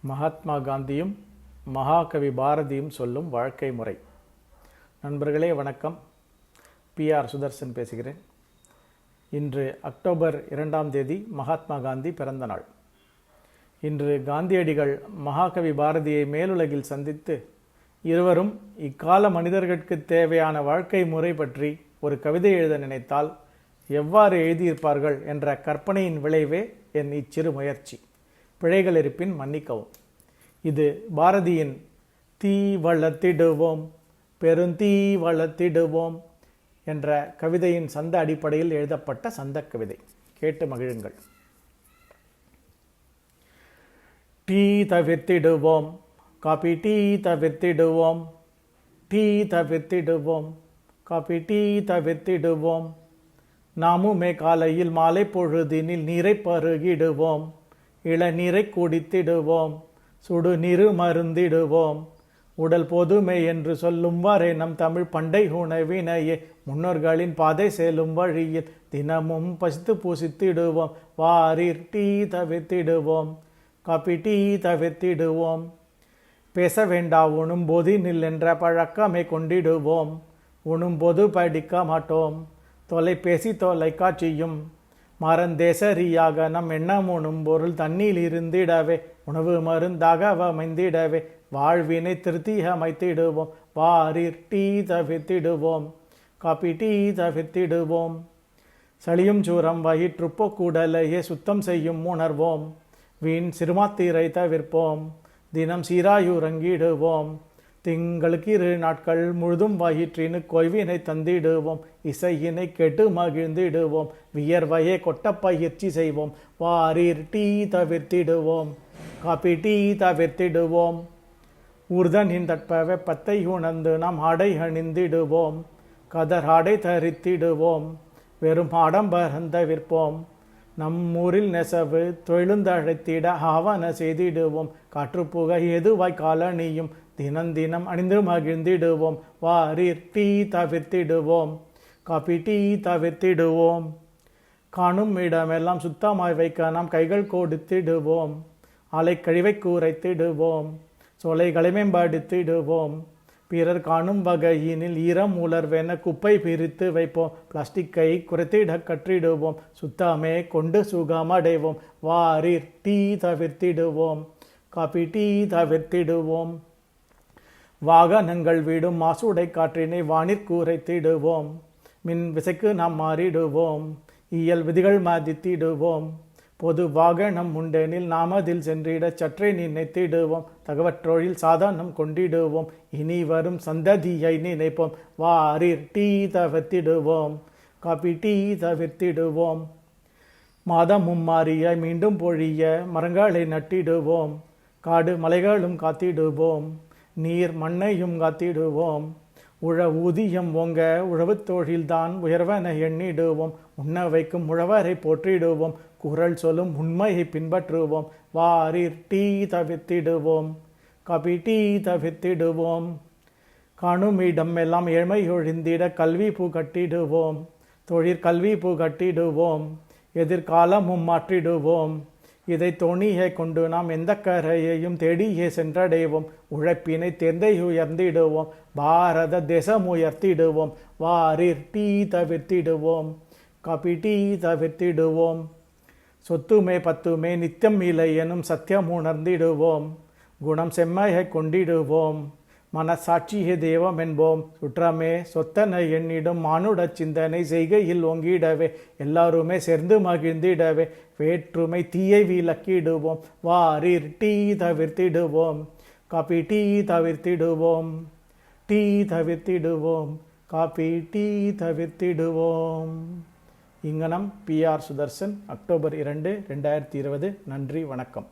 மகாத்மா காந்தியும் மகாகவி பாரதியும் சொல்லும் வாழ்க்கை முறை. நண்பர்களே வணக்கம். பிஆர் சுதர்சன் பேசுகிறேன். இன்று அக்டோபர் 2ஆம் தேதி மகாத்மா காந்தி பிறந்த நாள். இன்று காந்தியடிகள் மகாகவி பாரதியை மேலுலகில் சந்தித்து இருவரும் இக்கால மனிதர்களுக்கு தேவையான வாழ்க்கை முறை பற்றி ஒரு கவிதை எழுத நினைத்தால் எவ்வாறு எழுதியிருப்பார்கள் என்ற கற்பனையின் விளைவே என் இச்சிறு முயற்சி. பிழைகள் இருப்பின் மன்னிக்கவும். இது பாரதியின் தீ வளர்த்திடுவோம் பெருந்தீ வளர்த்திடுவோம் என்ற கவிதையின் சந்த அடிப்படையில் எழுதப்பட்ட சந்த கவிதை. கேட்டு மகிழுங்கள். டீ தவிர்த்திடுவோம், காபி டீ தவிர்த்திடுவோம், டீ தவிர்த்திடுவோம், காபி டீ தவிர்த்திடுவோம். நாமுமே காலையில் மாலை பொழுதினில் நீரை பருகிடுவோம், இளநீரை குடித்திடுவோம், சுடுநீரு மருந்திடுவோம். உடல் பொதுமை என்று சொல்லும் வரை நம் தமிழ் பண்டை உணவினையே முன்னோர்களின் பாதை செல்லும் வழியில் தினமும் பசித்து பூசித்திடுவோம். வாரீர் டீ தவிர்த்திடுவோம், காபி டீ தவிர்த்திடுவோம். பேச வேண்டா உண்ணும்போதினில் என்ற பழக்கமே கொண்டிடுவோம். உண்ணும்போது படிக்க மாட்டோம், தொலைபேசி தொலைக்காட்சியும் மறந்தேசரியாக நம் எண்ணம் உண்ணும் பொருள் தண்ணீர் இருந்திடவே உணவு மருந்தாக அமைந்திடவே வாழ்வினை திருத்தி அமைத்திடுவோம். வாரீர் டீ தவிர்த்திடுவோம், காபி டீ தவிர்த்திடுவோம். சளியும் சூரம் வயிற்றுப்போக்குடலையே சுத்தம் செய்யும் உணர்வோம். வீண் சிறுமாத்திரை தவிர்ப்போம், தினம் சீராயுறங்கிடுவோம். திங்களுக்கு 2 நாட்கள் முழுதும் வயிற்றினு கொய்வினை தந்திடுவோம். இசையினை கெட்டு மகிழ்ந்திடுவோம், வியர்வையை கொட்ட பயிற்சி செய்வோம். வாரீர் டீ தவிர்த்திடுவோம், காபி டீ தவிர்த்திடுவோம். ஊர்தனின் தட்ப வெப்பத்தை உணர்ந்து நாம் ஆடை அணிந்திடுவோம். கதர் ஆடை தரித்திடுவோம், வெறும் ஆடம்பரம் தவிர்ப்போம். நம்மூரில் நெசவு தொழிலுந்தழைத்திட ஆவண செய்திடுவோம். காற்றுப்புகை எதுவாய் காலணியும் தினம் அணிந்து மகிழ்ந்திடுவோம். வாரீர் டீ தவிர்த்திடுவோம், காபி டீ தவிர்த்திடுவோம். காணும் இடமெல்லாம் சுத்தமாய் வைக்க நாம் கைகள் கொடுத்திடுவோம். ஆலை கழிவை குறைத்திடுவோம், சோலைகளை மேம்படுத்திடுவோம். பிறர் காணும் வகையினில் ஈரம் உலர்வென குப்பை பிரித்து வைப்போம். பிளாஸ்டிக்கை குறைத்திட கற்றிடுவோம், சுத்தமே கொண்டு சுகமடைவோம். வாரீர் டீ தவிர்த்திடுவோம், காபி டீ தவிர்த்திடுவோம். வாகனங்கள் விடும் மாசுடை காற்றினை வானிற் குறைத்திடுவோம். மின் விசைக்கு நாம் மாறிடுவோம், இயல் விதிகள் மதித்திடுவோம். பொது வாகனம் உண்டெனில் நாம் அதில் சென்றிட சற்றே நினைத்திடுவோம். தகவற்றொழில் சாதனம் கொண்டிடுவோம், இனி வரும் சந்ததியை நினைப்போம். வாரீர் டீ தவிர்த்திடுவோம், காபி டீ தவிர்த்திடுவோம். மாதமும் மாறியாய் மீண்டும் பொழிய மரங்களை நட்டிடுவோம். காடு மலைகளும் காத்திடுவோம், நீர் மண்ணையும் காத்திடுவோம். ஊதியம் ஓங்க உழவு தொழில்தான் உயர்வென எண்ணிடுவோம். உண்ண வைக்கும் உழவரை போற்றிடுவோம், குரல் சொல்லும் உண்மையை பின்பற்றுவோம். வாரீர் டீ தவிர்த்திடுவோம், காபி டீ தவிர்த்திடுவோம். காணும் இடம் எல்லாம் ஏழ்மை ஒழிந்திட கல்வி பூ கட்டிடுவோம். தொழிற்கல்வி பூ கட்டிடுவோம், எதிர்காலமும் மாற்றிடுவோம். இதை தோணியை கொண்டு நாம் எந்த கரையையும் தேடியே சென்றடைவோம். உழைப்பினை தேர்ந்தை உயர்ந்திடுவோம், பாரத தேசம் உயர்த்திடுவோம். வாரீர் டீ தவிர்த்திடுவோம், காபி டீ தவிர்த்திடுவோம். சொத்துமே பத்துமே நித்தியம் இல்லை எனும் சத்தியம் உணர்ந்திடுவோம். குணம் செம்மையை கொண்டிடுவோம், மனசாட்சியே தெய்வம் என்போம். சுற்றமே சொத்தனை எண்ணிடும் மானுட சிந்தனை செய்கையில் ஓங்கிடவே எல்லாருமே சேர்ந்து மகிழ்ந்திடவே வேற்றுமை தீயை விலக்கிடுவோம். வாரீர் டீ தவிர்த்திடுவோம், காபி டீ தவிர்த்திடுவோம். டீ தவிர்த்திடுவோம், காபி டீ தவிர்த்திடுவோம். இங்கனம் பிஆர் சுதர்சன், அக்டோபர் 2, 2020. நன்றி, வணக்கம்.